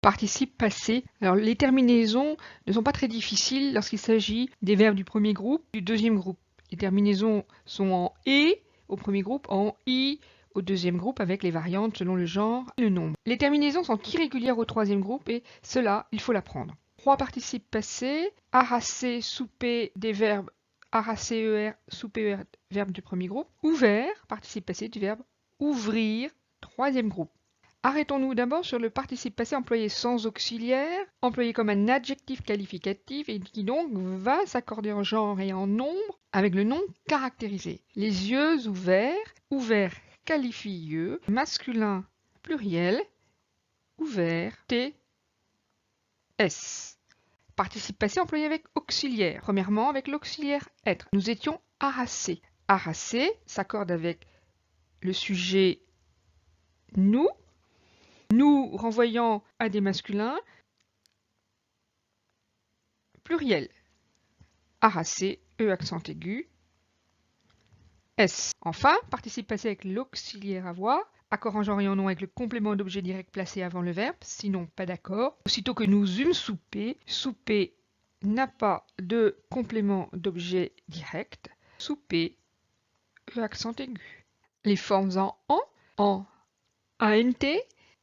Participe passé. Alors les terminaisons ne sont pas très difficiles lorsqu'il s'agit des verbes du premier groupe, du deuxième groupe. Les terminaisons sont en « et » au premier groupe, en « i » au deuxième groupe, avec les variantes selon le genre et le nombre. Les terminaisons sont irrégulières au troisième groupe et cela, il faut l'apprendre. 3 participes passés, arraser, souper, des verbes arraser, ER, souper, ER, verbe du premier groupe. Ouvert, participe passé du verbe ouvrir, troisième groupe. Arrêtons-nous d'abord sur le participe passé employé sans auxiliaire, employé comme un adjectif qualificatif et qui donc va s'accorder en genre et en nombre avec le nom caractérisé. Les yeux ouverts, ouvert qualifie yeux, masculin pluriel, ouvert, T, S. Participe passé employé avec auxiliaire. Premièrement avec l'auxiliaire être. Nous étions harassés. Harassés s'accorde avec le sujet nous, nous renvoyant à des masculins, pluriel. Harassé, E accent aigu, S. Enfin, participe passé avec l'auxiliaire avoir, accord en genre et en nom avec le complément d'objet direct placé avant le verbe, sinon pas d'accord. Aussitôt que nous eûmes soupé, souper n'a pas de complément d'objet direct, souper, E accent aigu. Les formes en ANT,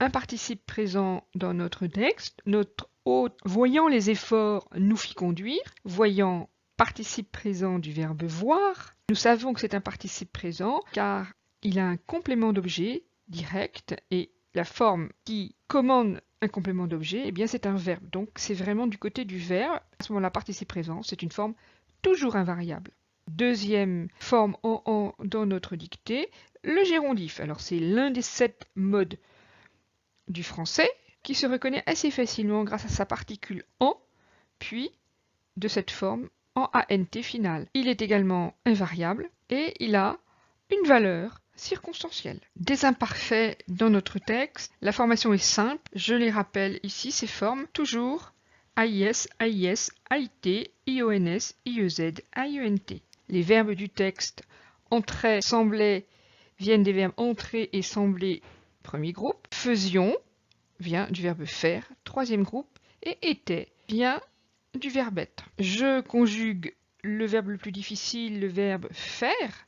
un participe présent dans notre texte, notre hôte, voyant les efforts, nous fit conduire, voyant participe présent du verbe voir. Nous savons que c'est un participe présent car il a un complément d'objet direct et la forme qui commande un complément d'objet, eh bien c'est un verbe. Donc c'est vraiment du côté du verbe. À ce moment-là, participe présent, c'est une forme toujours invariable. Deuxième forme en dans notre dictée, le gérondif. Alors c'est l'un des 7 modes du français qui se reconnaît assez facilement grâce à sa particule en, puis de cette forme en ANT finale. Il est également invariable et il a une valeur circonstancielle. Des imparfaits dans notre texte, la formation est simple, je les rappelle ici, ces formes, toujours AIS, AIS, AIT, IONS, IEZ, AIENT. Les verbes du texte entrait, semblait, viennent des verbes entrer et sembler, premier groupe. Faisions vient du verbe faire, troisième groupe. Et était vient du verbe être. Je conjugue le verbe le plus difficile, le verbe faire.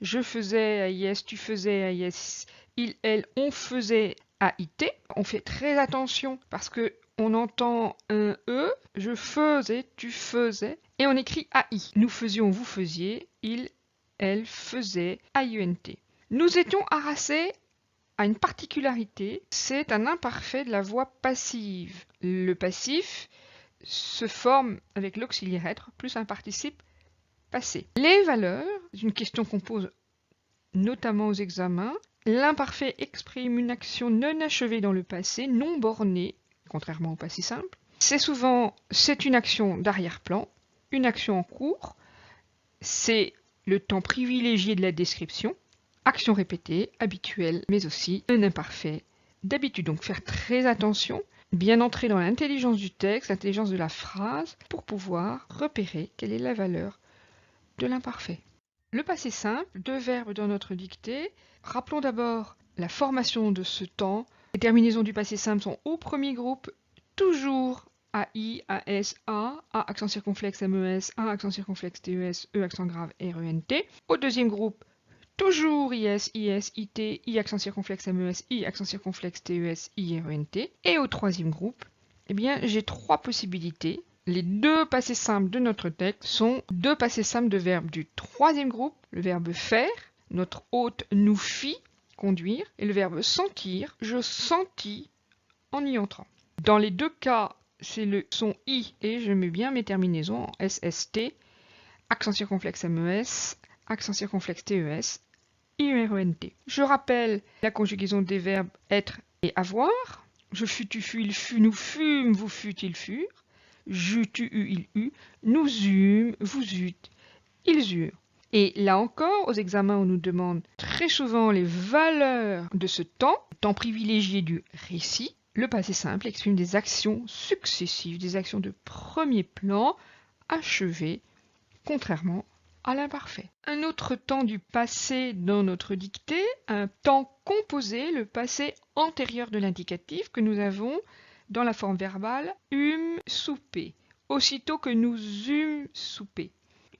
Je faisais AIS, tu faisais AIS, il, elle, on faisait AIT. On fait très attention parce que on entend un E, je faisais, tu faisais, et on écrit AI. Nous faisions, vous faisiez, il, elle faisait, AIENT. Nous étions harassés a une particularité, c'est un imparfait de la voix passive. Le passif se forme avec l'auxiliaire être plus un participe passé. Les valeurs, c'est une question qu'on pose notamment aux examens. L'imparfait exprime une action non achevée dans le passé, non bornée, contrairement au passé simple. C'est une action d'arrière-plan, une action en cours, c'est le temps privilégié de la description, action répétée, habituelle, mais aussi un imparfait d'habitude. Donc faire très attention, bien entrer dans l'intelligence du texte, l'intelligence de la phrase, pour pouvoir repérer quelle est la valeur de l'imparfait. Le passé simple, 2 verbes dans notre dictée. Rappelons d'abord la formation de ce temps. Les terminaisons du passé simple sont au premier groupe, toujours AI, AS, A accent circonflexe MES, A accent circonflexe TES, E accent grave RENT. Au deuxième groupe, toujours IS, IS, IT, I accent circonflexe MES, I accent circonflexe TES, IRENT. Et au troisième groupe, eh bien, j'ai 3 possibilités. Les 2 passés simples de notre texte sont 2 passés simples de verbes du troisième groupe, le verbe faire, notre hôte nous fit conduire, et le verbe sentir, je sentis en y entrant. Dans les 2 cas, c'est le son I et je mets bien mes terminaisons en SST, accent circonflexe MES, accent circonflexe TES, IURENT. Je rappelle la conjugaison des verbes être et avoir. Je fus, tu fus, il fut, nous fûmes, vous fûtes, ils furent. J'eus, tu eus, il eut. Nous eûmes, vous eûtes, ils eurent. Et là encore, aux examens, on nous demande très souvent les valeurs de ce temps privilégié du récit. Le passé simple exprime des actions successives, des actions de premier plan, achevées, contrairement à l'imparfait. Un autre temps du passé dans notre dictée, un temps composé, le passé antérieur de l'indicatif que nous avons dans la forme verbale eûmes soupé, aussitôt que nous eûmes soupé.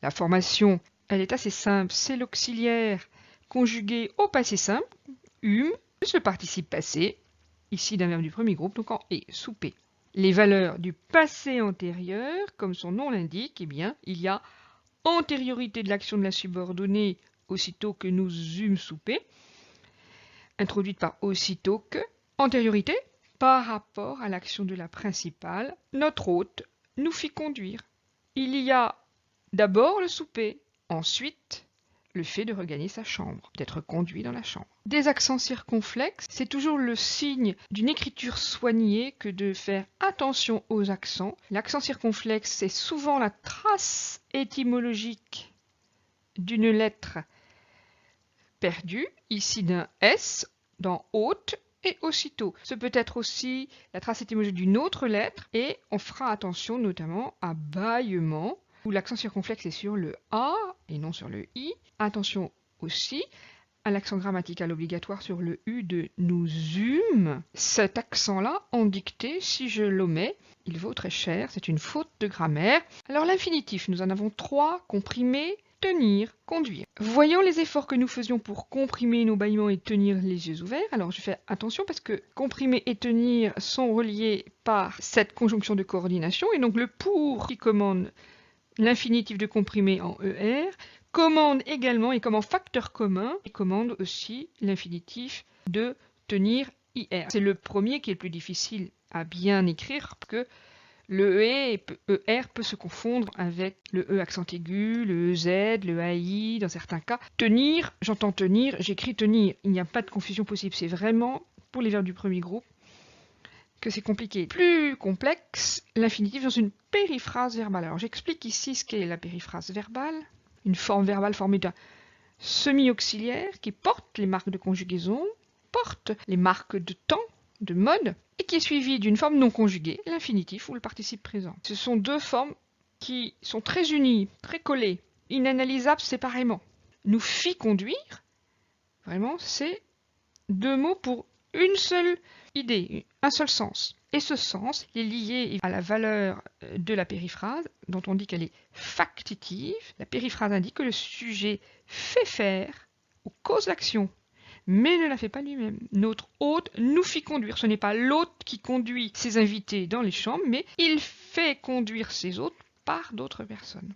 La formation, elle est assez simple, c'est l'auxiliaire conjugué au passé simple, eûmes, plus le participe passé, ici d'un verbe du premier groupe, donc en et, souper. Les valeurs du passé antérieur, comme son nom l'indique, eh bien, il y a antériorité de l'action de la subordonnée aussitôt que nous eûmes soupé, introduite par aussitôt que, antériorité par rapport à l'action de la principale, notre hôte nous fit conduire. Il y a d'abord le souper, ensuite le fait de regagner sa chambre, d'être conduit dans la chambre. Des accents circonflexes, c'est toujours le signe d'une écriture soignée que de faire attention aux accents. L'accent circonflexe, c'est souvent la trace étymologique d'une lettre perdue, ici d'un S, dans hôte et aussitôt. Ce peut être aussi la trace étymologique d'une autre lettre et on fera attention notamment à bâillement, où l'accent circonflexe est sur le A et non sur le I. Attention aussi à l'accent grammatical obligatoire sur le U de nous eûmes. Cet accent-là, en dictée, si je l'omets, il vaut très cher, c'est une faute de grammaire. Alors l'infinitif, nous en avons 3, comprimer, tenir, conduire. Voyons les efforts que nous faisions pour comprimer nos bâillements et tenir les yeux ouverts. Alors je fais attention parce que comprimer et tenir sont reliés par cette conjonction de coordination et donc le pour qui commande l'infinitif de comprimer en ER commande également et comme en facteur commun, il commande aussi l'infinitif de tenir IR. C'est le premier qui est le plus difficile à bien écrire parce que le ER peut se confondre avec le E accent aigu, le EZ, le AI dans certains cas. Tenir, j'entends tenir, j'écris tenir. Il n'y a pas de confusion possible. C'est vraiment pour les verbes du premier groupe que c'est compliqué. Plus complexe, l'infinitif dans une périphrase verbale. Alors j'explique ici ce qu'est la périphrase verbale. Une forme verbale formée d'un semi-auxiliaire qui porte les marques de conjugaison, porte les marques de temps, de mode, et qui est suivie d'une forme non conjuguée, l'infinitif ou le participe présent. Ce sont deux formes qui sont très unies, très collées, inanalysables séparément. Nous fit conduire, vraiment, c'est deux mots pour une seule idée, un seul sens. Et ce sens est lié à la valeur de la périphrase, dont on dit qu'elle est factitive. La périphrase indique que le sujet fait faire ou cause l'action, mais ne la fait pas lui-même. Notre hôte nous fit conduire. Ce n'est pas l'hôte qui conduit ses invités dans les chambres, mais il fait conduire ses hôtes par d'autres personnes.